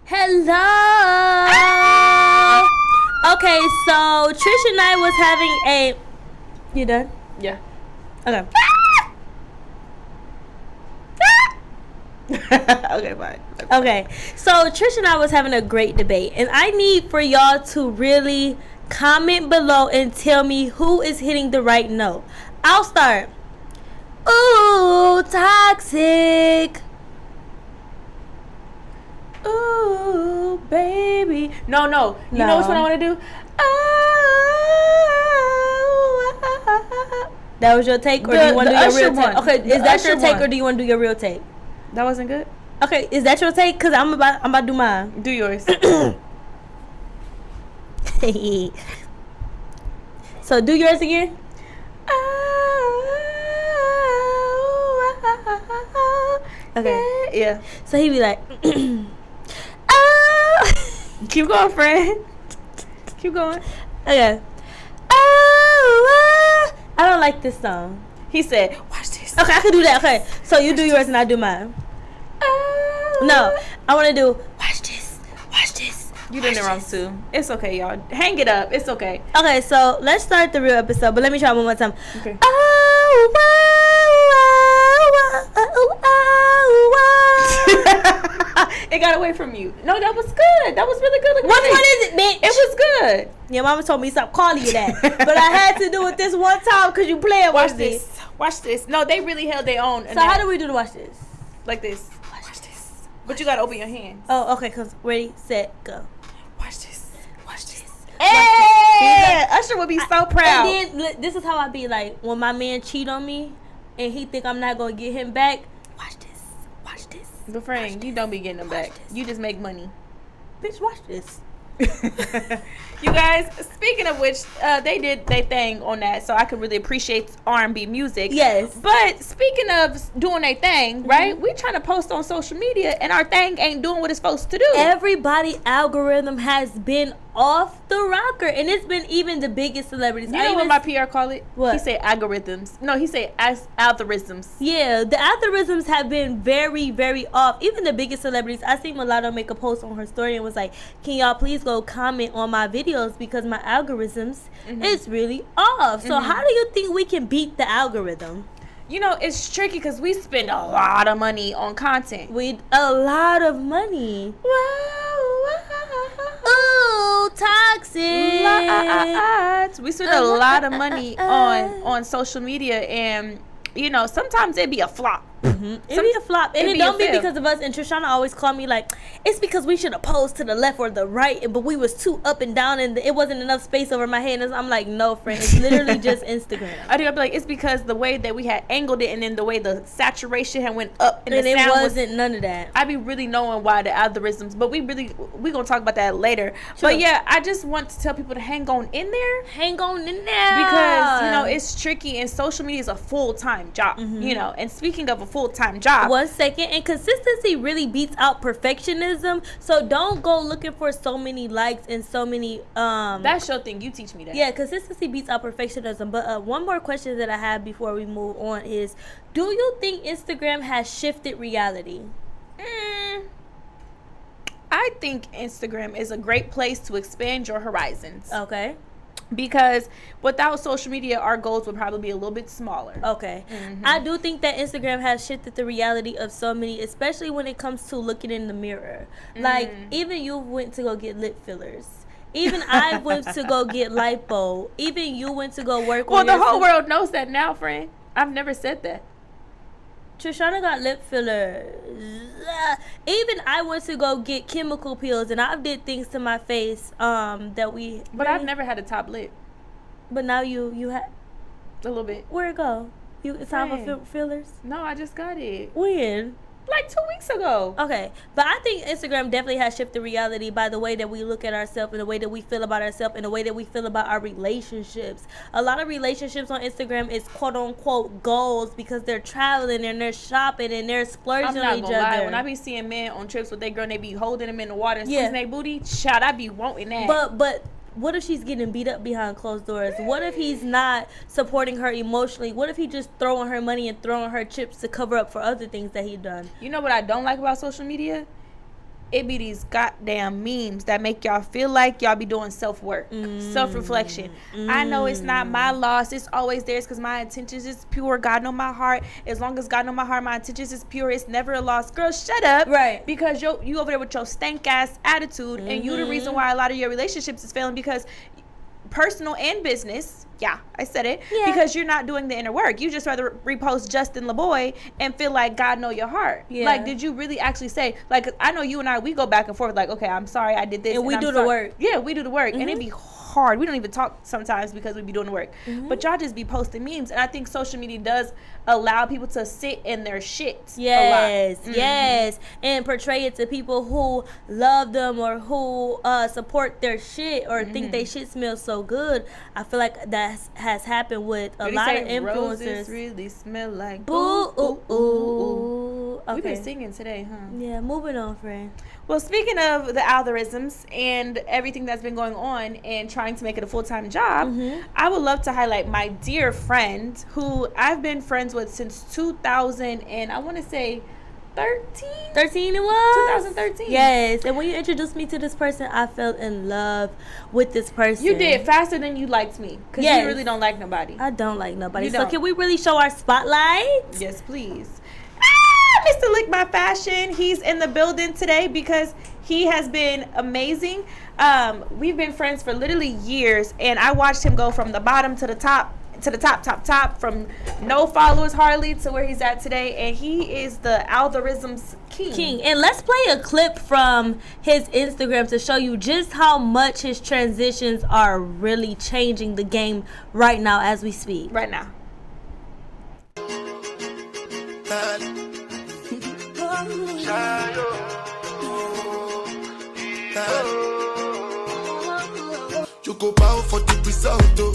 Hello. Okay, so Trish and I was having a. You done? Yeah. Okay. Okay, fine. Okay, so Trish and I was having a great debate, and I need for y'all to really comment below and tell me who is hitting the right note. I'll start. Ooh, toxic. Ooh, baby. No. You know which one I want to do? That was your take, or do you want to do your real take? Okay, is that your take, or do you want to do your real take? That wasn't good. Okay, is that your take? Cause I'm about to do mine. Do yours. So do yours again. Okay. Yeah. So he be like, Keep going, friend. Keep going. okay. I don't like this song. He said, "Watch this." Okay, I can do that. Okay, so you do yours and I do mine. No, I want to do watch this. Watch this. You did it wrong too. It's okay, y'all. Hang it up. It's okay. Okay, so let's start the real episode, but let me try one more time. Okay. It got away from you. No, that was good. That was really good. Which one is it, bitch? It was good. Your mama told me stop calling you that, but I had to do it this one time because you playing Watch with this. me. Watch this. No, they really held their own. So how do we do the watch this? Like this. Watch this. But you gotta open your hands. Oh, okay. Cause ready, set, go. Watch this. Watch this. Hey, Usher would be so proud. And then this is how I be like when my man cheat on me, and he think I'm not gonna get him back. Watch this. Watch this. But friend, you don't be getting them back. You just make money. Bitch, watch this. You guys, speaking of which, they did their thing on that, so I could really appreciate R&B music. Yes. But speaking of doing their thing, right? We trying to post on social media, and our thing ain't doing what it's supposed to do. Everybody algorithm has been off the rocker, and it's been even the biggest celebrities. You know what my PR call it? What? He said algorithms. No, he said algorithms. Yeah, the algorithms have been very, very off. Even the biggest celebrities. I seen Mulatto make a post on her story and was like, can y'all please go comment on my videos because my algorithms is really off. So how do you think we can beat the algorithm? You know, it's tricky because we spend a lot of money on content. A lot of money. Ooh, toxic. We spend a lot of money on social media, and you know, sometimes it'd be a flop. It'd be a flop, and it don't be because of us. And Trishana always call me like, it's because we should have posed to the left or the right, but we was too up and down, and it wasn't enough space over my head. And I'm like, no, friend, it's literally just Instagram. I think I'd be like, it's because the way that we had angled it, and then the way the saturation had went up, and the it sound wasn't none of that. I be really knowing why the algorithms, but we gonna talk about that later. True. But yeah, I just want to tell people to hang on in there. Hang on in there, because you know it's tricky, and social media is a full-time job. You know, and speaking of a full-time job, 1 second, and consistency really beats out perfectionism. So don't go looking for so many likes and so many that's your thing. You teach me that. Yeah, consistency beats out perfectionism. But one more question that I have before we move on is, do you think Instagram has shifted reality? I think Instagram is a great place to expand your horizons. Okay. Because without social media, our goals would probably be a little bit smaller. Okay. I do think that Instagram has shifted the reality of so many, especially when it comes to looking in the mirror. Like, even you went to go get lip fillers. Even I went to go get lipo. Even you went to go work on Well, the whole world knows that now, friend. I've never said that. Trishana got lip fillers. Even I went to go get chemical peels, and I did things to my face that we. But I've never had a top lip. But now you had a little bit. Where it go? It's time for fillers. No, I just got it. When? Like 2 weeks ago. Okay, but I think Instagram definitely has shifted reality by the way that we look at ourselves and the way that we feel about ourselves and the way that we feel about our relationships. A lot of relationships on Instagram is quote unquote goals because they're traveling and they're shopping and they're splurging on each other. Lie. When I be seeing men on trips with their girl and they be holding them in the water and squeezing their booty, child, I be wanting that. But what if she's getting beat up behind closed doors? What if he's not supporting her emotionally? What if he just throwing her money and throwing her chips to cover up for other things that he done? You know what I don't like about social media? it be these goddamn memes that make y'all feel like y'all be doing self-work, self-reflection. I know it's not my loss. It's always theirs because my intentions is pure. God know my heart. As long as God know my heart, my intentions is pure. It's never a loss. Girl, shut up. Right. Because you over there with your stank-ass attitude, and you the reason why a lot of your relationships is failing, because personal and business, yeah, I said it, because you're not doing the inner work. You just rather repost Justin LeBoy and feel like God know your heart. Like, did you really actually say, like, I know you and I, we go back and forth like, okay, I'm sorry I did this, and we do the work. Yeah, we do the work. And it be hard. We don't even talk sometimes because we be doing the work. But y'all just be posting memes, and I think social media does allow people to sit in their shit a lot. Yes, and portray it to people who love them or who support their shit or think they shit smells so good. I feel like that has happened with a lot of influencers. Roses really smell like boo. Okay. We've been singing today, huh? Yeah, moving on, friend. Well, speaking of the algorithms and everything that's been going on and trying to make it a full-time job, I would love to highlight my dear friend who I've been friends with since 2000, and I want to say 13 it was 2013. Yes, and when you introduced me to this person, I fell in love with this person. You did faster than you liked me, because you really don't like nobody. I don't like nobody. You so don't. can we really show our spotlight? Yes, please. Mr. Lickmyfashion, he's in the building today because he has been amazing. We've been friends for literally years, and I watched him go from the bottom to the top, from no followers hardly to where he's at today, and he is the Algorithims king. And let's play a clip from his Instagram to show you just how much his transitions are really changing the game right now as we speak. Right now. You go bow for the result, though.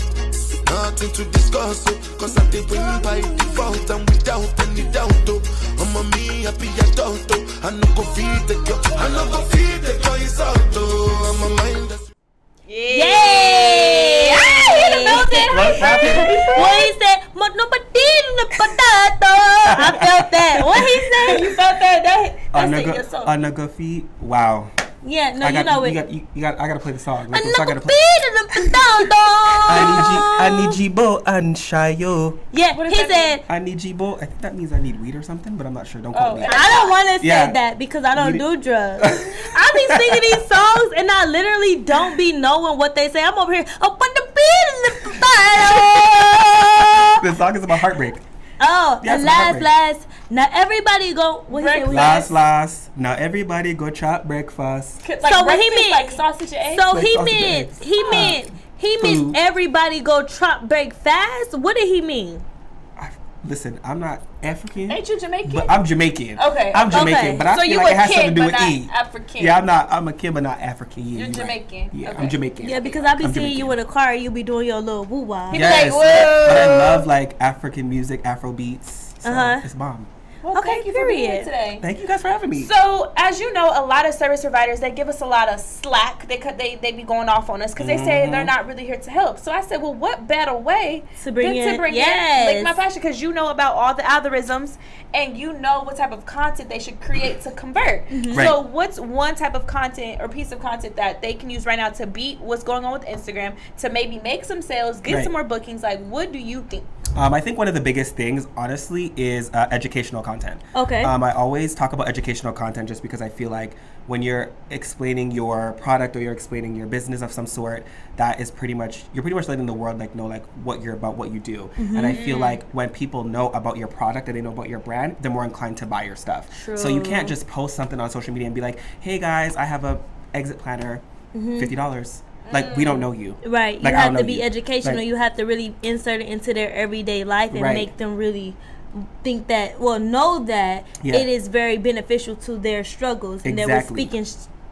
Nothing to discuss, oh. Cause I did win by default and without any doubt, oh. I'm a me happy adult, oh. I no go feed the girl, I no go feed the girl, it's out, oh. I'm a mind that's... Yay! In the building. What he said? I felt that. What he said? You felt that? That's it. Anaga feet. Wow. Yeah, no, you know it. I gotta play the song. Like, I need Jibo and Shayo. Yeah, he said. I need Jibo. I think that means I need weed or something, but I'm not sure. Don't quote me. I don't want to say that because I don't do drugs. I be singing these songs and I literally don't be knowing what they say. I'm over here. The song is about heartbreak. Oh, yeah, last. Now everybody go. What he said? Last. Now everybody go chop breakfast. Like so what he meant? Like sausage and eggs. So like he meant everybody go chop break fast. What did he mean? Listen, I'm not African. Ain't you Jamaican? But I'm Jamaican. Okay. I'm Jamaican, but I feel like it has something to do with E. African. Yeah, I'm a kid, but not African. Yeah, you're Jamaican. Right. Yeah, okay. I'm Jamaican. Yeah, because I be seeing you in a car, you be doing your little woo wah. Yes, like, whoa. But I love like African music, Afro beats. So it's bomb. Well, okay, thank you for being here today. Thank you guys for having me. So, as you know, a lot of service providers, they give us a lot of slack. They be going off on us because they say they're not really here to help. So I said, well, what better way to bring in Lickmyfashion? Because you know about all the algorithms and you know what type of content they should create to convert. Right. So what's one type of content or piece of content that they can use right now to beat what's going on with Instagram, to maybe make some sales, get some more bookings? Like, what do you think? I think one of the biggest things, honestly, is educational content. Okay. I always talk about educational content just because I feel like when you're explaining your product or you're explaining your business of some sort, that is you're pretty much letting the world know what you're about, what you do. And I feel like when people know about your product and they know about your brand, they're more inclined to buy your stuff. True. So you can't just post something on social media and be like, hey guys, I have a exit planner, $50. Like, we don't know you. Right. Like, you have to be educational. You have to really insert it into their everyday life and make them really think that, know that it is very beneficial to their struggles. And that we're speaking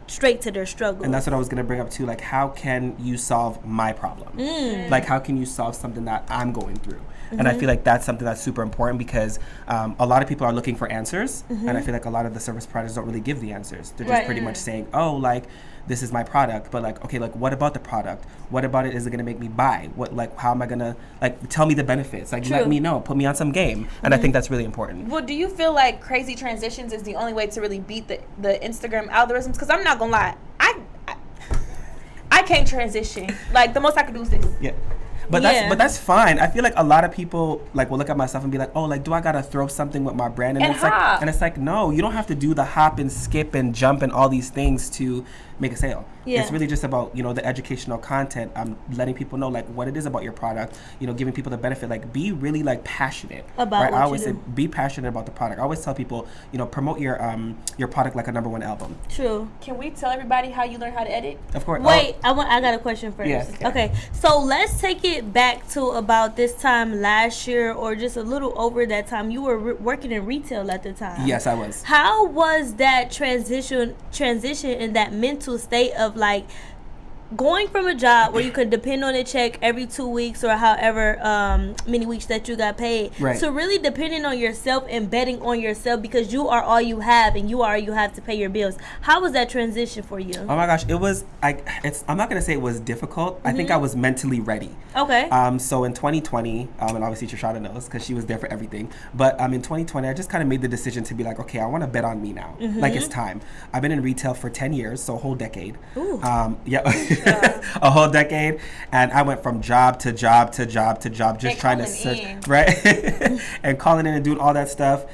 straight to their struggle. And that's what I was going to bring up too. Like, how can you solve my problem? Like, how can you solve something that I'm going through? And I feel like that's something that's super important because a lot of people are looking for answers. And I feel like a lot of the service providers don't really give the answers. They're just pretty much saying, oh, like, this is my product. But like, okay, like, what about the product? What about it is it going to make me buy? What, like, how am I going to, like, tell me the benefits? Like, let me know. Put me on some game. And I think that's really important. Well, do you feel like crazy transitions is the only way to really beat the Instagram algorithms? Because I'm not going to lie. I can't transition. Like, the most I could do is this. Yeah. But that's fine. I feel like a lot of people like will look at myself and be like, oh, like, do I gotta throw something with my brand? And it's like, no, you don't have to do the hop and skip and jump and all these things to make a sale. Yeah. It's really just about, you know, the educational content. Letting people know like what it is about your product, you know, giving people the benefit, like be really like passionate about what I always say, be passionate about the product. I always tell people, you know, promote your product like a #1 album. True. Can we tell everybody how you learn how to edit? Of course. Wait, I got a question first. Yeah. Okay. So let's take it back to about this time last year or just a little over that time. You were working in retail at the time. Yes, I was. How was that transition in that mental state of like going from a job where you could depend on a check every 2 weeks or however many weeks that you got paid to really depending on yourself and betting on yourself because you are all you have and you are all you have to pay your bills? How was that transition for you? Oh my gosh, it was I'm not gonna say it was difficult. I think I was mentally ready. Okay. So in 2020, and obviously Trishana knows because she was there for everything. But in 2020, I just kind of made the decision to be like, okay, I want to bet on me now. Like it's time. I've been in retail for 10 years, so a whole decade. Ooh. A whole decade, and I went from job to job to job to job, just trying to search, and calling in and doing all that stuff.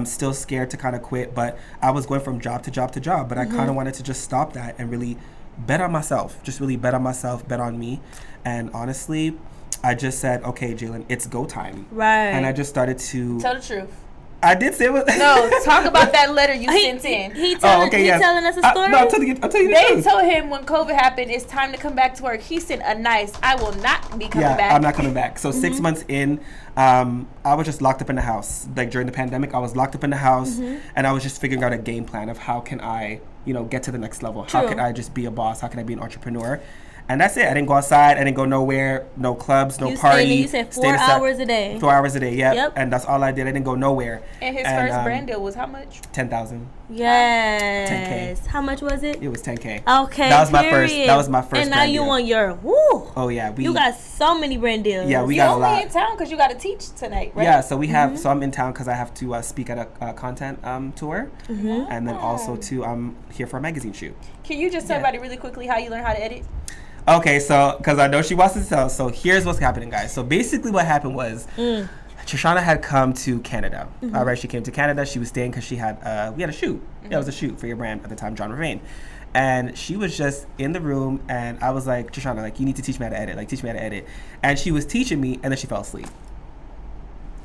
Still scared to kind of quit, but I was going from job to job to job. But I kind of wanted to just stop that and really bet on myself, just really bet on myself, bet on me. And honestly, I just said, okay, Jalen, it's go time. Right. And I just started to tell the truth. I did say it was. No, talk about that letter you sent in. He telling us a story? No, I'll tell you the They truth. told him when COVID happened, it's time to come back to work. He sent a nice, I will not be coming back. I'm not coming back. So 6 months in, I was just locked up in the house. Like during the pandemic, I was locked up in the house, and I was just figuring out a game plan of how can I, you know, get to the next level. How can I just be a boss? How can I be an entrepreneur? And that's it. I didn't go outside. I didn't go nowhere. No clubs, no party. You said 4 hours a day. 4 hours a day, yep. And that's all I did. I didn't go nowhere. And his first brand deal was how much? 10,000. Yes. 10K. How much was it? It was 10K. Okay. That was my first. That was my first. And now you on your woo. Oh yeah, you got so many brand deals. Yeah, we got a lot. You're only in town because you got to teach tonight, right? Yeah, so we have. So I'm in town because I have to speak at a content tour, and then also too I'm here for a magazine shoot. Can you just tell everybody really quickly how you learn how to edit? Okay, so because I know she wants to tell, so here's what's happening, guys. So basically, what happened was, Trishana had come to Canada. All right, she came to Canada. She was staying because she had we had a shoot. Yeah, it was a shoot for your brand at the time, John Ravain. And she was just in the room, and I was like, Trishana, like you need to teach me how to edit. Like teach me how to edit. And she was teaching me, and then she fell asleep.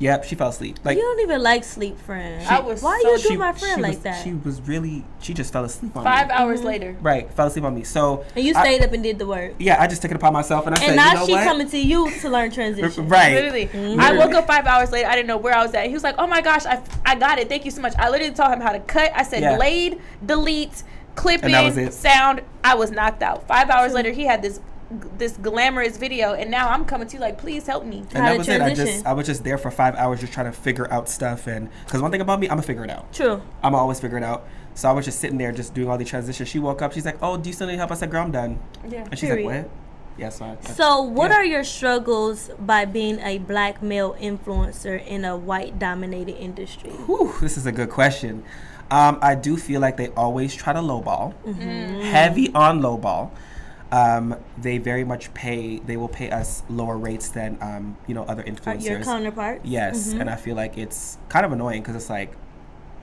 Yep, she fell asleep. Like you don't even like sleep, friend. Why you do my friend like that? She just fell asleep on me. 5 hours later. Right, fell asleep on me. So and you stayed up and did the work. Yeah, I just took it upon myself, and I said, you know what? And now she coming to you to learn transition. Right. Literally. I woke up 5 hours later. I didn't know where I was at. He was like, oh my gosh, I got it. Thank you so much. I literally taught him how to cut. I said blade, delete, clip in, sound. I was knocked out. 5 hours later, he had this glamorous video, and now I'm coming to you like, please help me. And that was it. I was just there for 5 hours just trying to figure out stuff, and because one thing about me, I'm gonna figure it out. True. I'm always figure it out. So I was just sitting there just doing all the transitions. She woke up, she's like, oh, do you still need help? I said, girl, I'm done. Yeah. And she's like, what? Yeah, so what are your struggles by being a black male influencer in a white dominated industry? Whew, this is a good question. I do feel like they always try to lowball, heavy on lowball. They very much they will pay us lower rates than, other influencers. Your counterparts? Yes, and I feel like it's kind of annoying because it's like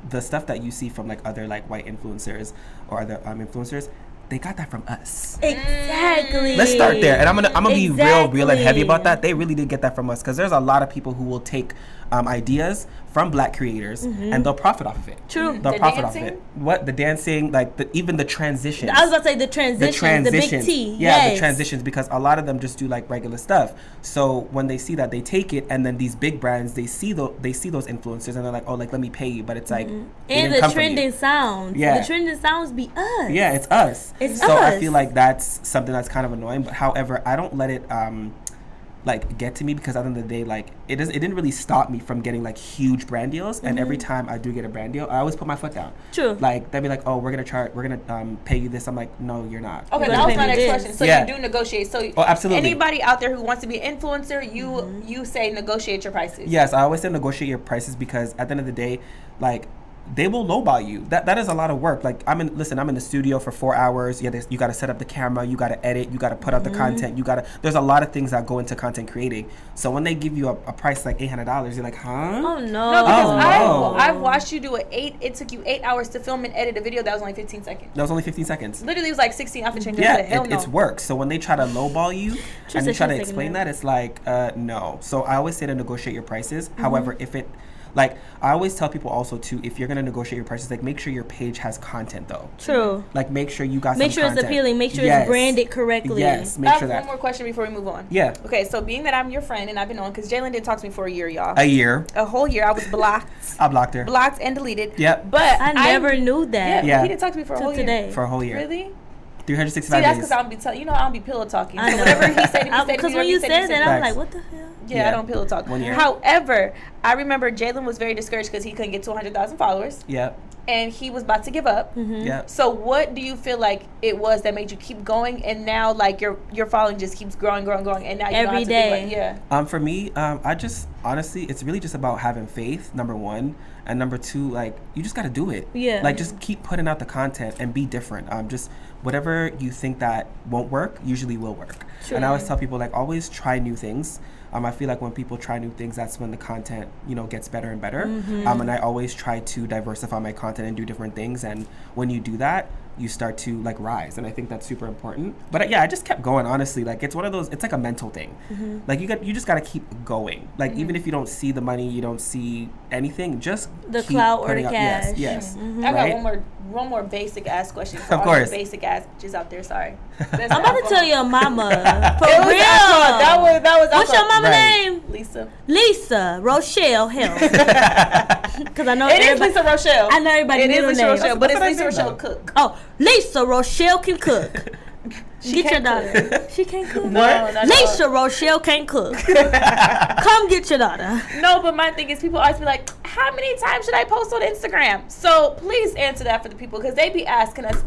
the stuff that you see from like other like white influencers or other influencers, they got that from us. Exactly. Let's start there, and I'm gonna be real and heavy about that. They really did get that from us because there's a lot of people who will take ideas from Black creators, and they'll profit off of it. True. They'll The profit off dancing? of it. What the dancing, like even the transitions. I was about to say the transitions, the big T. Yeah, Yes. the transitions, because a lot of them just do like regular stuff. So when they see that, they take it, and then these big brands, they see those influencers, and they're like, oh, like let me pay you, but it's like, it And didn't the come from you. trending sounds. Yeah. The trending sounds be us. Yeah, it's us. It's so I us. feel like that's something that's kind of annoying. But however, I don't let it like get to me, because at the end of the day, like it didn't really stop me from getting like huge brand deals. And every time I do get a brand deal, I always put my foot down. True. Like they'll be like, oh, we're gonna pay you this. I'm like, no, you're not. Okay, You're that gonna was pay my me next this. question. So Yeah. you do negotiate. So Oh, absolutely. anybody out there who wants to be an influencer, you say negotiate your prices. Yes, I always say negotiate your prices, because at the end of the day, like they will lowball you. That is a lot of work. Like I'm in the studio for 4 hours. Yeah, you got to set up the camera, you got to edit, you got to put out the content, there's a lot of things that go into content creating. So when they give you a price like $800, you're like, huh? Oh, no. No, because Oh, no. I've watched you do it took you 8 hours to film and edit a video that was only 15 seconds. That was only 15 seconds. Literally, it was like 16 outfit changes. Yeah, Hell no. it's work. So when they try to lowball you and they said try to she's explain taking that, it's like, no. So I always say to negotiate your prices. However, like I always tell people also too, if you're gonna negotiate your prices, like make sure your page has content though. True. Like make sure you got Make some sure it's content. appealing. Make sure Yes. it's branded correctly. Yes, I make have sure one that. more question before we move on. Yeah. Okay, so being that I'm your friend and I've been on, because Jalen didn't talk to me for a year, y'all. A year. A whole year. I was blocked. I blocked her. Blocked and deleted. Yep. But I never knew that. Yeah, he didn't talk to me for a Till whole today. year. For a whole year. Really? 365 See, that's days. because I don't be I don't be pillow talking. I So know. whatever he said, he said. Because when you said that, I'm like, what the hell? Yeah, Yeah. I don't pillow talk. 1 year. However, I remember Jalen was very discouraged because he couldn't get to 100,000 followers, Yep. and he was about to give up. Yep. So what do you feel like it was that made you keep going, and now like your following just keeps growing, and now you don't Every have to day. think like, yeah. For me, I just honestly, it's really just about having faith. Number one, and number two, like you just got to do it. Yeah. Like just keep putting out the content and be different. Just whatever you think that won't work, usually will work. True. And I always tell people like always try new things. I feel like when people try new things, that's when the content, gets better and better. And I always try to diversify my content and do different things. And when you do that, you start to like rise, and I think that's super important. But yeah, I just kept going, honestly. Like it's one of those, it's like a mental thing. Like you just got to keep going. Like even if you don't see the money, you don't see anything, just The keep clout or putting the out- cash. Yes. I got one more basic ass question for Of all course. you basic ass bitches out there. Sorry. I'm about to tell your mama. For It was real. that was What's your mama Right. name? Lisa. Lisa Rochelle Hill. Because I know It is everybody. Lisa Rochelle. I know everybody It middle is Lisa name. Rochelle, but That's it's what I Lisa said, Rochelle though. Cook. Oh, Lisa Rochelle can cook. She Get your can't daughter. cook. She can't cook. No, not Lisa Rochelle can't cook. Come get your daughter. No, but my thing is, people always be like, how many times should I post on Instagram? So please answer that for the people, because they be asking us.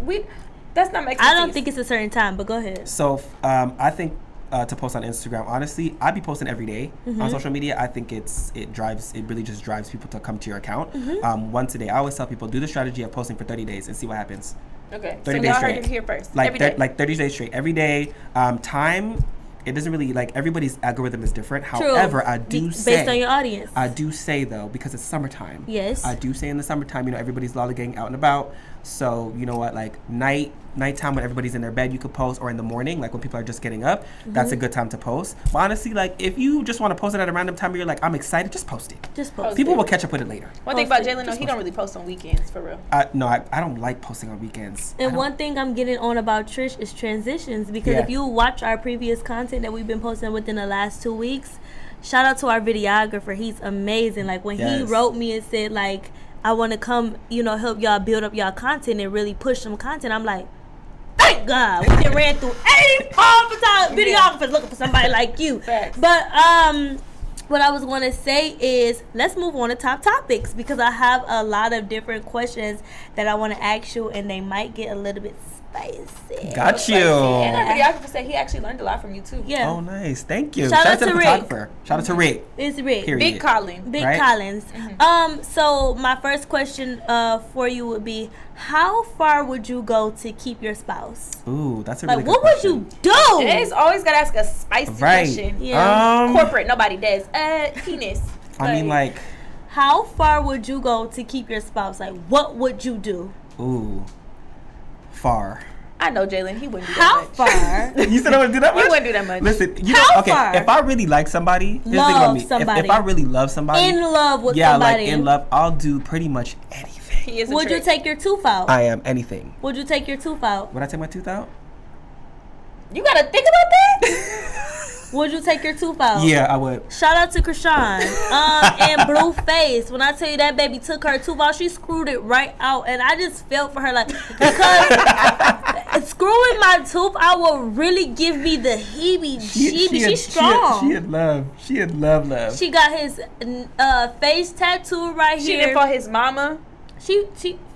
That's not making sense. I don't think it's a certain time, but go ahead. So I think to post on Instagram, honestly, I'd be posting every day on social media. I think it really just drives people to come to your account once a day. I always tell people, do the strategy of posting for 30 days and see what happens. Okay, 30 so days y'all heard straight. it here first. Like every day. like 30 days straight, every day. Time, it doesn't really, like, everybody's algorithm is different. True. However, I do say, based on your audience. I do say though, because it's summertime. Yes. I do say in the summertime, everybody's lollygagging out and about. So you know what, like nighttime when everybody's in their bed, you could post, or in the morning, like when people are just getting up, that's a good time to post. But honestly, like if you just want to post it at a random time, you're like, I'm excited, just post it. Just post. People will catch up with it later. One thing about Post it. Jalen, though, he don't really post on weekends, for real. No, I don't like posting on weekends. And one thing I'm getting on about Trish is transitions, because Yeah. if you watch our previous content that we've been posting within the last 2 weeks, shout out to our videographer. He's amazing. Like when he Yes. wrote me and said like, I want to come, help y'all build up y'all content and really push some content. I'm like, thank God. We done ran through 85 videographers looking for somebody like you. Facts. But what I was going to say is, let's move on to top topics, because I have a lot of different questions that I want to ask you, and they might get a little bit spicy. Got you. And our videographer said he actually learned a lot from you, too. Yeah. Oh, nice. Thank you. Shout out to the to Rick. photographer. Shout out to Rick. It's Rick. Period. Big Colin. Big Right? Collins. So my first question for you would be, how far would you go to keep your spouse? Ooh, that's a really Like, good what question. would you do? Jay's always got to ask a spicy Right. question. Yeah. Corporate, nobody does. Penis. I mean, like, How far would you go to keep your spouse? Like, what would you do? ooh, far. I know Jalen. He wouldn't do How that much. far? You said I wouldn't do that much? He wouldn't do that much. Listen, you How know, okay, far? if I really like somebody, here's the thing Love about me. somebody. If I really love somebody, In love with yeah, somebody. like in love, I'll do pretty much anything. He is a Would you trick. take your tooth out? I am anything. Would you take your tooth out? Would I take my tooth out? You gotta think about that. Would you take your tooth out? Yeah, I would. Shout out to Krishan. And Blueface. When I tell you that baby took her tooth out, she screwed it right out. And I just felt for her, like, because screwing my tooth out will really give me the heebie-jeebies. She's strong. She had love. She had love. She got his face tattoo right She here. did for his mama. She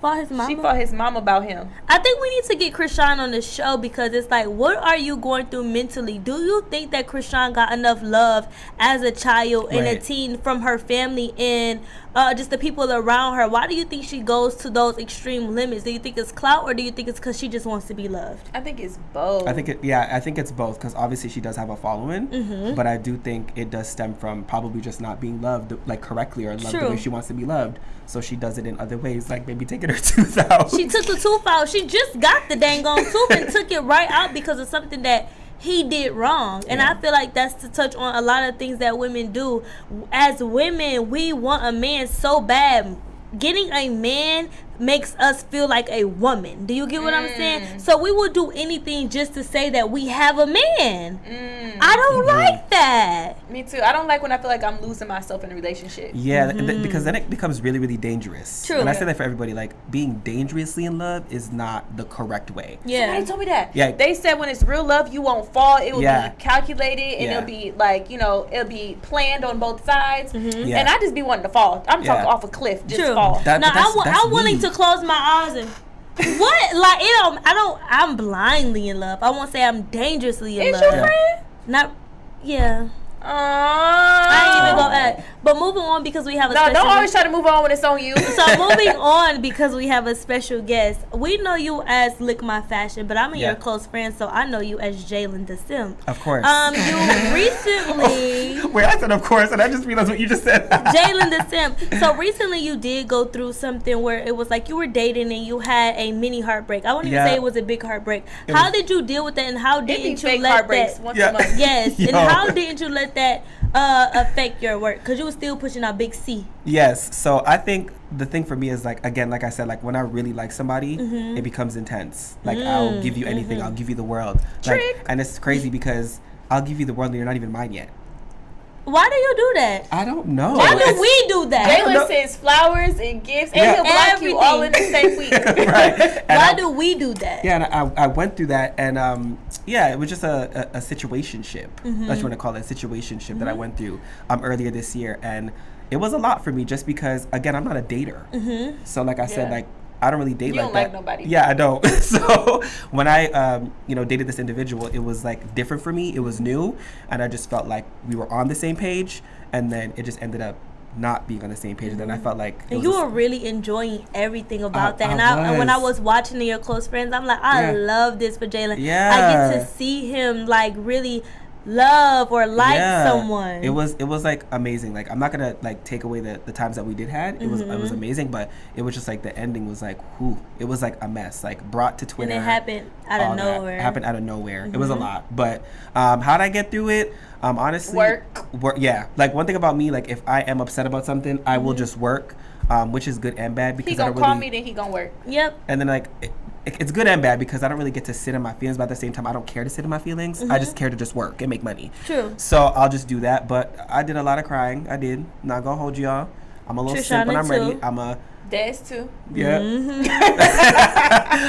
fought his mama. She fought his mom about him. I think we need to get Krishan on the show because it's like, what are you going through mentally? Do you think that Krishan got enough love as a child and a Right. teen from her family and just the people around her? Why do you think she goes to those extreme limits? Do you think it's clout or do you think it's because she just wants to be loved? I think it's both. I think it's both because obviously she does have a following, but I do think it does stem from probably just not being loved like correctly or loved the True. way she wants to be loved. So she does it in other ways, like maybe taking her tooth out. She took the tooth out. She just got the dang on tooth and took it right out because of something that he did wrong. And Yeah. I feel like that's to touch on a lot of things that women do. As women, we want a man so bad. Getting a man makes us feel like a woman. Do you get what I'm saying? So we will do anything just to say that we have a man. I don't like that. Me too. I don't like when I feel like I'm losing myself in a relationship. Yeah, because then it becomes really, really dangerous. True. And I say that for everybody, like being dangerously in love is not the correct way. Yeah. Somebody told me that. Yeah. They said when it's real love, you won't fall. It will Yeah. be calculated and Yeah. it'll be like, it'll be planned on both sides. Yeah. And I just be wanting to fall. I'm Yeah. talking off a cliff, just True. fall. That- Now that's I'm willing me. to close my eyes and what? Like I'm blindly in love. I won't say I'm dangerously in Is love. your friend? Not yeah. I I ain't even gonna act. But moving on because we have a No, special don't always try to move on when it's on you. So moving on because we have a special guest. We know you as Lickmyfashion, but I'm your close friend, so I know you as Jalen the Simp. Of course. You recently Wait, I said of course, and I just realized what you just said. Jalen the Simp. So recently you did go through something where it was like you were dating and you had a mini heartbreak. I won't even Yeah. say it was a big heartbreak. It How was- did you deal with that and how It be didn't you fake let heartbreaks that once Yeah. a month. Yes, and Yo. how didn't you let that affect your work? Because you were still pushing out big C. Yes. So I think the thing for me is like, again, like I said, like when I really like somebody, it becomes intense. Like I'll give you anything. I'll give you the world. Like, Trick. and it's crazy because I'll give you the world and you're not even mine yet. Why do you do that? I don't know. Why It's- do we do that? don't know. Jalen sends flowers and gifts, and Yeah. he'll block you all in the same week. Right. And Why I- do we do that? Yeah, and I went through that, and yeah, it was just a situationship. That's what you want to call it, a situationship that I went through earlier this year, and it was a lot for me just because, again, I'm not a dater. So, like I said, Yeah. like I don't really date You like don't that. like nobody. Yeah, I don't. So when I dated this individual, it was like different for me. It was new, and I just felt like we were on the same page, and then it just ended up not being on the same page. And then I felt like it And was you a- were really enjoying everything about that. I And when I was. was watching your close friends, I'm like, I Yeah. love this for Jalen. I Yeah. get to see him like really love or like someone. It was like amazing. Like I'm not gonna like take away the times that we did had. It was amazing, but it was just like the ending was like whew. It was like a mess. Like brought to Twitter. And it happened out all of that. nowhere. It happened out of nowhere. It was a lot. But how'd I get through it? Honestly, work. Yeah. Like one thing about me, like if I am upset about something, I will just work. Which is good and bad because He I gonna don't call really, me, then he gonna work. Yep. and then like it's good and bad because I don't really get to sit in my feelings, but at the same time I don't care to sit in my feelings. I just care to just work and make money. True. So I'll just do that. But I did a lot of crying. I did. Not gonna hold y'all. I'm a little simp when Trishana I'm ready. too. I'm a Des too.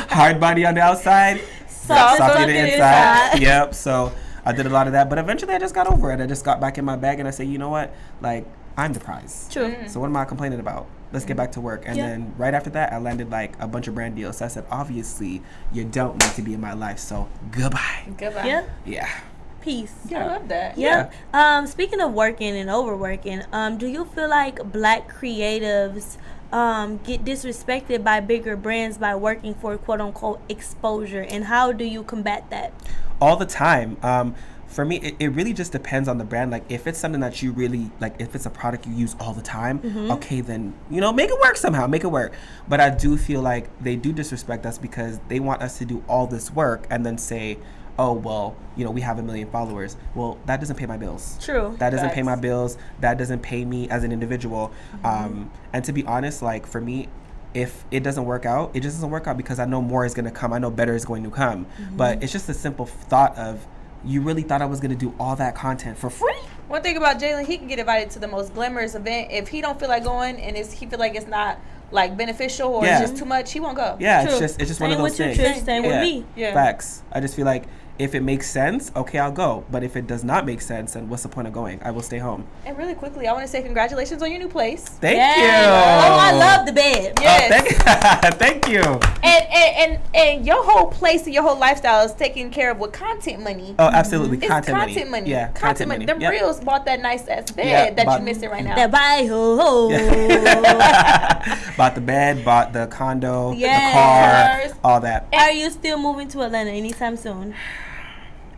hard body on the outside, Soft soft on on the the inside. Yep. So I did a lot of that, but eventually I just got over it. I just got back in my bag and I said, you know what? Like I'm the prize. True. So what am I complaining about? Let's get back to work. And Yeah. then right after that, I landed like a bunch of brand deals. So I said, obviously, you don't need to be in my life. So goodbye. Goodbye. Yep. Yeah. Peace. I love that. Yep. Speaking of working and overworking, do you feel like black creatives get disrespected by bigger brands by working for quote unquote exposure, and how do you combat that? All the time. For me, it really just depends on the brand. Like, if it's something that you really, like, if it's a product you use all the time, okay, then, you know, make it work somehow, make it work. But I do feel like they do disrespect us because they want us to do all this work and then say, oh, well, you know, we have 1 million followers. Well, that doesn't pay my bills. True. That doesn't pay my bills. That doesn't pay me as an individual. And to be honest, like, for me, if it doesn't work out, it just doesn't work out because I know more is going to come. I know better is going to come. But it's just a simple thought of, you really thought I was going to do all that content for free? One thing about Jalen, he can get invited to the most glamorous event. If he don't feel like going and he feel like it's not like beneficial or it's just too much, he won't go. Yeah, True. it's just one of Same those with things. you, Trish. Same with me. Yeah. Facts. I just feel like if it makes sense, okay, I'll go. But if it does not make sense, then what's the point of going? I will stay home. And really quickly, I want to say congratulations on your new place. Thank Yes. you. Oh, I love the bed. Yes. Thank you. And your whole place and your whole lifestyle is taken care of with content money. Oh, absolutely. It's Content money. Yeah, content money. Them Yep. reels bought that nice ass bed that you missing right now. That bye ho. Bought the bed, bought the condo, Yes. the car, all that. Are you still moving to Atlanta anytime soon?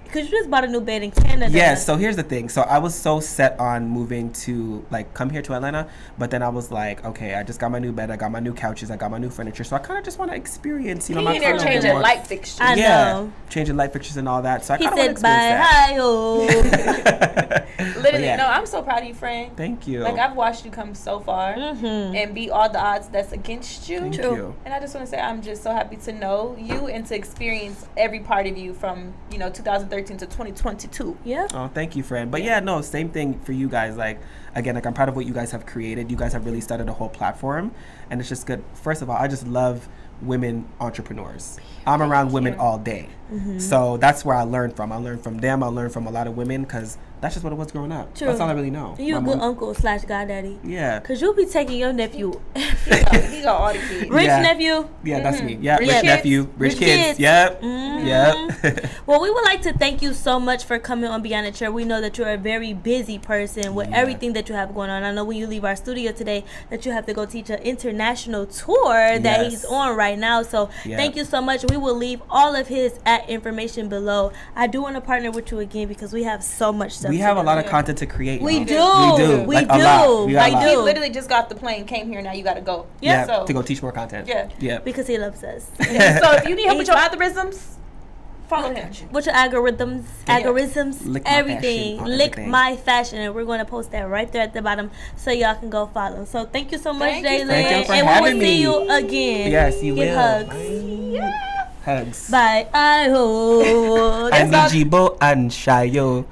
Because you just bought a new bed in Canada. Yes, so here's the thing. So I was so set on moving to, like, come here to Atlanta, but then I was like, okay, I just got my new bed, I got my new couches, I got my new furniture, so I kind of just want to experience, you know, my He in there condo a bit changing more. light fixtures. I know. Changing light fixtures and all that, so I He kind of want to said bye experience that. hi ho. Literally, yeah. no, I'm so proud of you, friend. Thank you. Like, I've watched you come so far and beat all the odds that's against you. Thank you. And I just want to say I'm just so happy to know you and to experience every part of you from, 2013 to 2022. Yeah. Oh, thank you, friend. But yeah, no, same thing for you guys. Like, again, like, I'm proud of what you guys have created. You guys have really started a whole platform, and it's just good. First of all, I just love women entrepreneurs. I'm around women all day. So that's where I learned from. I learned from them. I learned from a lot of women because that's just what it was growing up. True. That's all I really know. You a My good mom- uncle / goddaddy. Yeah. Because you'll be taking your nephew. He got all the kids. Rich Yeah. nephew. Yeah, that's me. Yeah, Rich rich kids. nephew, rich kids. Yep. Yep. Well, we would like to thank you so much for coming on Beyond the Chair. We know that you're a very busy person with everything that you have going on. I know when you leave our studio today that you have to go teach an international tour that Yes. he's on right now. So thank you so much. We will leave all of his information below. I do want to partner with you again because we have so much stuff. We have a to lot do. of content to create. We y'all. do. We do. Like, a lot. We got a Like, lot. he literally just got off the plane, came here, now you got to go. Yeah, So, to go teach more content. Yeah. Yeah. Because he loves us. so if you need help with your algorithms, follow him. What's your algorithms? Algorithms, Lick My everything. Fashion on Lick everything. My Fashion. And we're going to post that right there at the bottom so y'all can go follow. So thank you so much, Thank you. Jalen. Thank you for And we having will see me. you again. Yes, you Give will. hugs. Hugs. Bye. I hope. Anijibo and Shayo.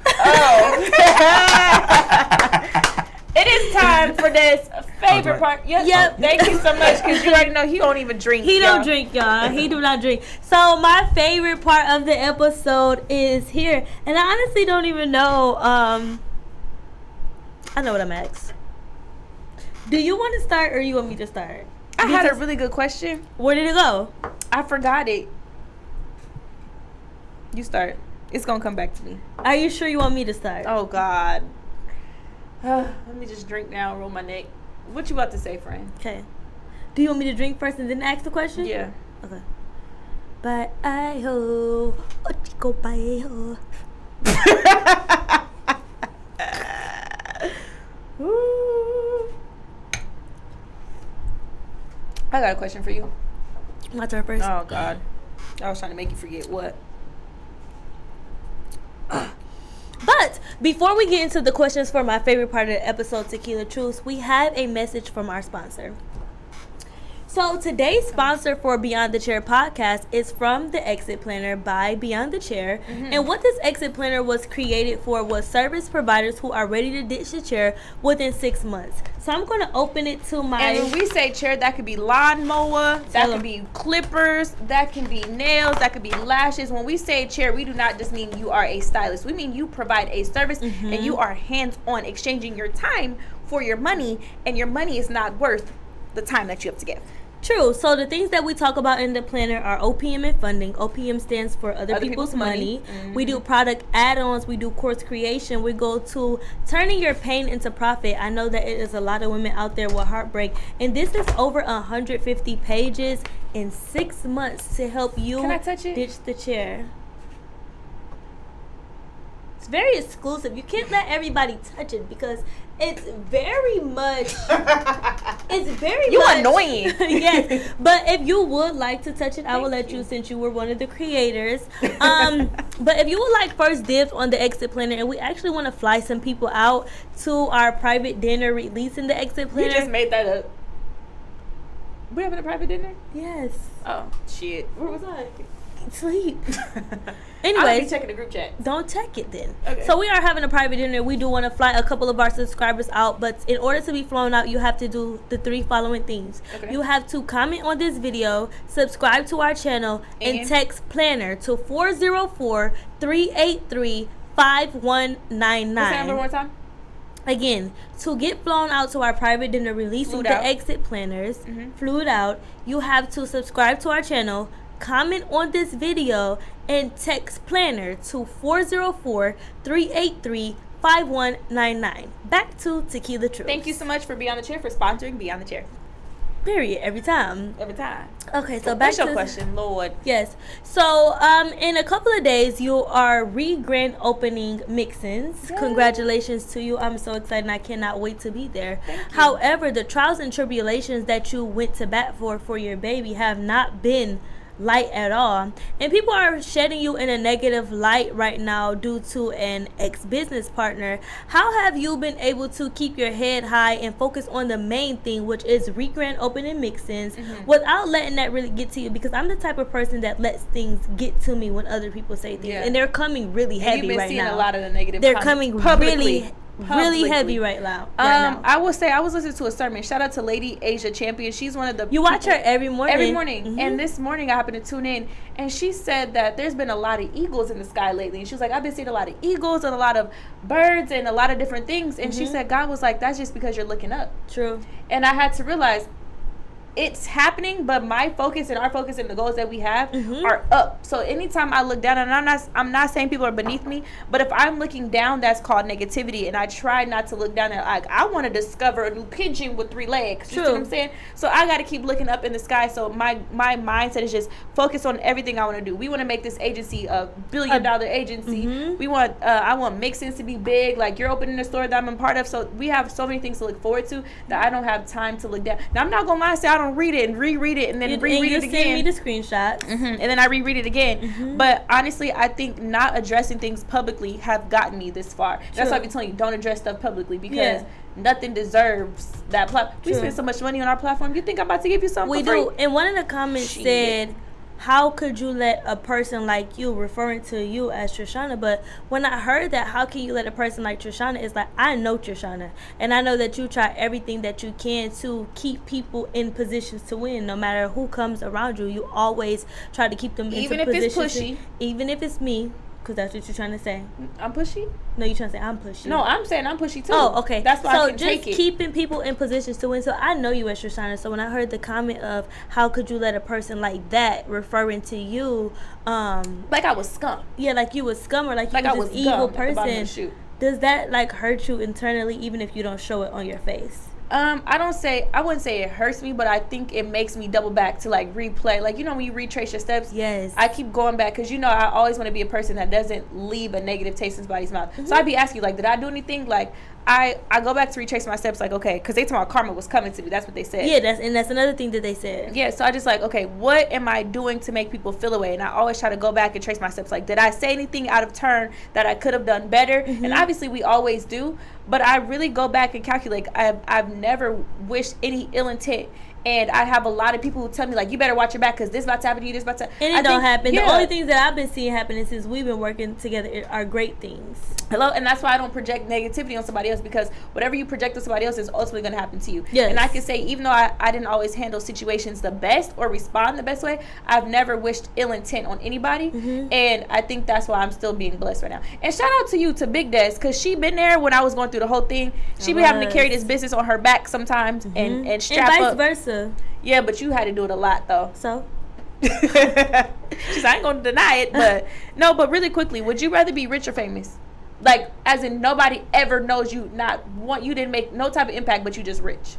It is time for this favorite part. Yep. Thank you so much because you already know he don't even drink. He y'all. don't drink, y'all. He do not drink. So my favorite part of the episode is here. And I honestly don't even know. I know what I'm asked. Do you want to start or you want me to start? I had a really good question. Where did it go? I forgot it. You start. It's gonna come back to me. Are you sure you want me to start? Oh God. Let me just drink now and roll my neck. What you about to say, friend? Okay. Do you want me to drink first and then ask the question? Yeah. Okay. But I ho, chico bye ho. Ooh. I got a question for you. My turn first. Oh God. I was trying to make you forget what. But before we get into the questions for my favorite part of the episode, Tequila Truths, we have a message from our sponsor. So today's sponsor for Beyond the Chair podcast is from the Exit Planner by Beyond the Chair. And what this Exit Planner was created for was service providers who are ready to ditch the chair within 6 months. So I'm going to open it to my... And when we say chair, that could be lawnmower, that could be clippers, that can be nails, that could be lashes. When we say chair, we do not just mean you are a stylist. We mean you provide a service and you are hands-on exchanging your time for your money, and your money is not worth the time that you have to give. True. So the things that we talk about in the planner are OPM and funding. OPM stands for other people's money. We do product add-ons. We do course creation. We go to turning your pain into profit. I know that it is a lot of women out there with heartbreak. And this is over 150 pages in 6 months to help you Can I touch it? ditch the chair. very exclusive. You can't let everybody touch it because it's very much. You annoying. Yes, but if you would like to touch it, I will let you since you were one of the creators. But if you would like first dibs on the exit planner, and we actually want to fly some people out to our private dinner releasing the exit planner. You just made that up. We having a private dinner? Yes. Oh shit. Where was I? Sleep. I'll be Anyways, checking the group chat. don't check it then. Okay. So we are having a private dinner. We do want to fly a couple of our subscribers out, but in order to be flown out, you have to do the 3 following things. Okay. You have to comment on this video, subscribe to our channel, and text planner to 404-383-5199. What's that number one time? Again, to get flown out to our private dinner releasing the exit planners, flew out, you have to subscribe to our channel, comment on this video, and text planner to 404-383-5199. Back to Tequila Truth. Thank you so much for Beyond the Chair for sponsoring Beyond the Chair. Period. Every time. Every time. Okay, so back What's to your question, Lord? Yes. So, in a couple of days, you are re-grand opening Mixins. Yay. Congratulations to you. I'm so excited and I cannot wait to be there. Thank you. However, the trials and tribulations that you went to bat for your baby have not been light at all, and people are shedding you in a negative light right now due to an ex-business partner. How have you been able to keep your head high and focus on the main thing, which is re-grand opening Mixins, without letting that really get to you? Because I'm the type of person that lets things get to me when other people say things, and they're coming really heavy you've been right seeing now. a lot of the negative They're comments coming publicly. really heavy right now. I will say I was listening to a sermon. Shout out to Lady Asia Champion. She's one of the You watch her every morning. Every morning. And this morning I happened to tune in, and she said that there's been a lot of eagles in the sky lately. And she was like, I've been seeing a lot of eagles and a lot of birds and a lot of different things. And she said God was like, that's just because you're looking up. True. And I had to realize it's happening, but my focus and our focus and the goals that we have are up. So anytime I look down, and I'm not saying people are beneath me, but if I'm looking down, that's called negativity. And I try not to look down at, like, I want to discover a new pigeon with 3 legs. You know what I'm saying? So I got to keep looking up in the sky. So my mindset is just focus on everything I want to do. We want to make this agency a $1 billion agency. We want I want Mixins to be big. Like, you're opening a store that I'm a part of. So we have so many things to look forward to that I don't have time to look down. Now I'm not gonna lie and say I don't read it and reread it and then reread it again. Send me the screenshots. And then I reread it again. But honestly, I think not addressing things publicly have gotten me this far. That's why I be telling you, don't address stuff publicly, because nothing deserves that platform. We spend so much money on our platform. You think I'm about to give you something We for free? do. And one of the comments said, how could you let a person like you, referring to you as Trishana? But when I heard that, how can you let a person like Trishana, it's like, I know Trishana, and I know that you try everything that you can to keep people in positions to win. No matter who comes around you, you always try to keep them Even into if it's positions. pushy. Even if it's me, because that's what you're trying to say. I'm pushy? No, you're trying to say I'm pushy. No, I'm saying I'm pushy too. Oh, okay. That's why so I can take it. just keeping people in positions to win. So I know you as Trishana. So when I heard the comment of how could you let a person like that, referring to you, like I was scum. yeah, like you was scum, or like you I was was this evil scum at the bottom of the person. chute. Does that like hurt you internally, even if you don't show it on your face? I wouldn't say it hurts me, but I think it makes me double back to like replay. Like, you know, when you retrace your steps, Yes. I keep going back because, you know, I always want to be a person that doesn't leave a negative taste in somebody's mouth. So I'd be asking you, like, did I do anything? Like, I go back to retrace my steps, like, okay, because they told me karma was coming to me. That's what they said. Yeah, that's another thing that they said. Yeah, so I just like, okay, what am I doing to make people feel away? And I always try to go back and trace my steps. Like, did I say anything out of turn that I could have done better? And obviously we always do, but I really go back and calculate. I've never wished any ill intent. And I have a lot of people who tell me, like, you better watch your back because this about to happen to you, this about to happen. And it don't happen. The only things that I've been seeing happening since we've been working together are great things. Hello, and that's why I don't project negativity on somebody else, because whatever you project on somebody else is ultimately going to happen to you. Yes. And I can say, even though I didn't always handle situations the best or respond the best way, I've never wished ill intent on anybody. And I think that's why I'm still being blessed right now. And shout out to you, to Big Des, because she been there when I was going through the whole thing. She be having to carry this business on her back sometimes and strap and vice up. versa. Yeah, but you had to do it a lot, though. So? She's I ain't going to deny it, but no, but really quickly, would you rather be rich or famous? Like, as in nobody ever knows you, you didn't make no type of impact, but you just rich.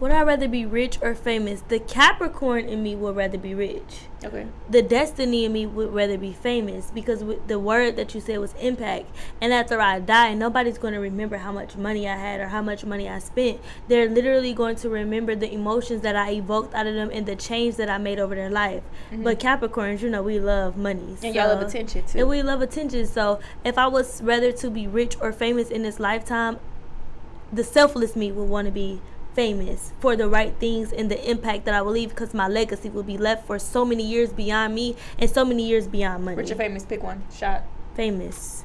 Would I rather be rich or famous? The Capricorn in me would rather be rich. Okay. The destiny in me would rather be famous, because the word that you said was impact. And after I die, nobody's going to remember how much money I had or how much money I spent. They're literally going to remember the emotions that I evoked out of them and the change that I made over their life. But Capricorns, you know, we love money. And y'all love attention too. And we love attention. So if I was rather to be rich or famous in this lifetime, the selfless me would want to be famous for the right things and the impact that I will leave, because my legacy will be left for so many years beyond me and so many years beyond money. Rich or famous? Pick one. Shot. Famous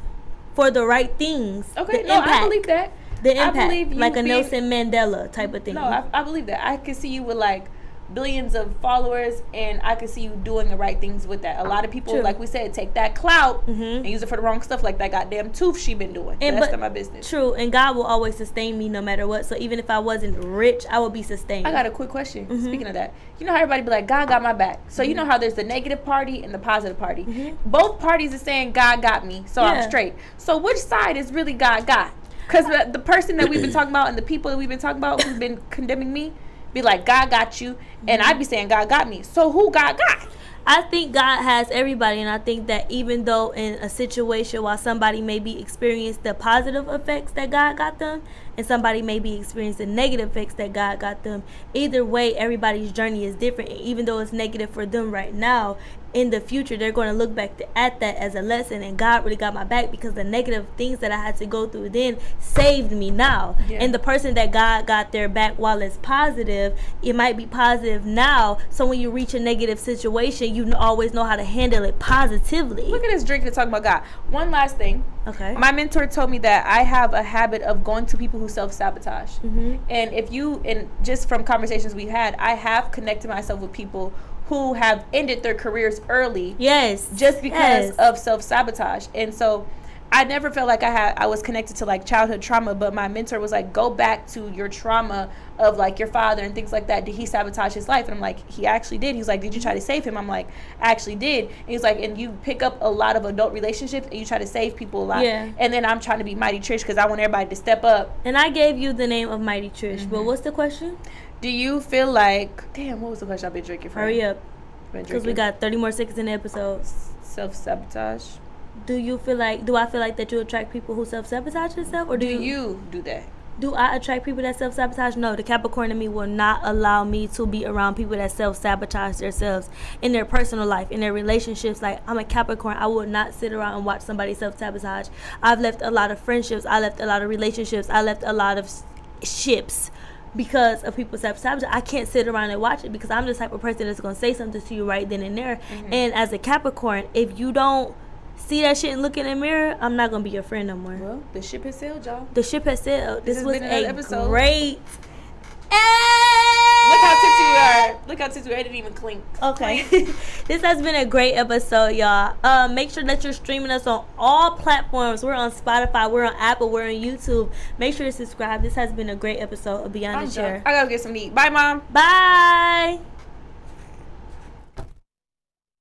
for the right things. Okay, the no, impact, I believe that. the impact, I believe you like a being- Nelson Mandela type of thing. No, I believe that. I can see you with like billions of followers, and I can see you doing the right things with that. A lot of people, True. like we said, take that clout Mhm. and use it for the wrong stuff, like that goddamn tooth she been doing. And That's but- not my business. True, and God will always sustain me no matter what. So even if I wasn't rich, I would be sustained. I got a quick question. Mm-hmm. Speaking of that, you know how everybody be like, God got my back. So you know how there's the negative party and the positive party. Mhm. Both parties are saying God got me, so I'm Yeah. straight. So which side is really God got? Because the person that we've been talking about and the people that we've been talking about who've been condemning me be like, God got you, and I'd be saying God got me. So who God got? I think God has everybody, and I think that even though in a situation while somebody may be experiencing the positive effects that God got them, and somebody may be experiencing negative effects that God got them, either way, everybody's journey is different. And even though it's negative for them right now, in the future they're going to look back at that as a lesson, and God really got my back, because the negative things that I had to go through then saved me now. Yeah. And the person that God got their back while it's positive, it might be positive now, so when you reach a negative situation, you always know how to handle it positively. Look at this drink to talk about God. One last thing. Okay. My mentor told me that I have a habit of going to people who self-sabotage. Mhm. And just from conversations we've had, I have connected myself with people who have ended their careers early Yes. just because Yes. of self-sabotage. And so I never felt like I was connected to like childhood trauma, but my mentor was like, go back to your trauma of like your father and things like that. Did he sabotage his life? And I'm like, he actually did. He's like, did you try to save him? I'm like, I actually did. And he's like, and you pick up a lot of adult relationships and you try to save people a lot. Yeah. And then I'm trying to be Mighty Trish because I want everybody to step up. And I gave you the name of Mighty Trish, but what's the question? Do you feel like, damn, what was the question I've been drinking for? Hurry up, Been because we drinking. got 30 more seconds in the episode. Self-sabotage. Do I feel like that you attract people who self-sabotage themselves, or Do you do that? do I attract people that self-sabotage? No, the Capricorn in me will not allow me to be around people that self-sabotage themselves in their personal life, in their relationships. Like, I'm a Capricorn. I would not sit around and watch somebody self-sabotage. I've left a lot of friendships. I left a lot of relationships. I left a lot of ships because of people self-sabotage. I can't sit around and watch it, because I'm the type of person that's going to say something to you right then and there. And as a Capricorn, if you don't see that shit and look in the mirror, I'm not gonna be your friend no more. Well, the ship has sailed, y'all. The ship has sailed. This has was been another a episode. great. Look how tipsy we are. Look how tipsy we are. I didn't even clink. Okay. This has been a great episode, y'all. Make sure that you're streaming us on all platforms. We're on Spotify, we're on Apple, we're on YouTube. Make sure to subscribe. This has been a great episode of Beyond the Chair. I gotta get some to eat. Bye, Mom. Bye.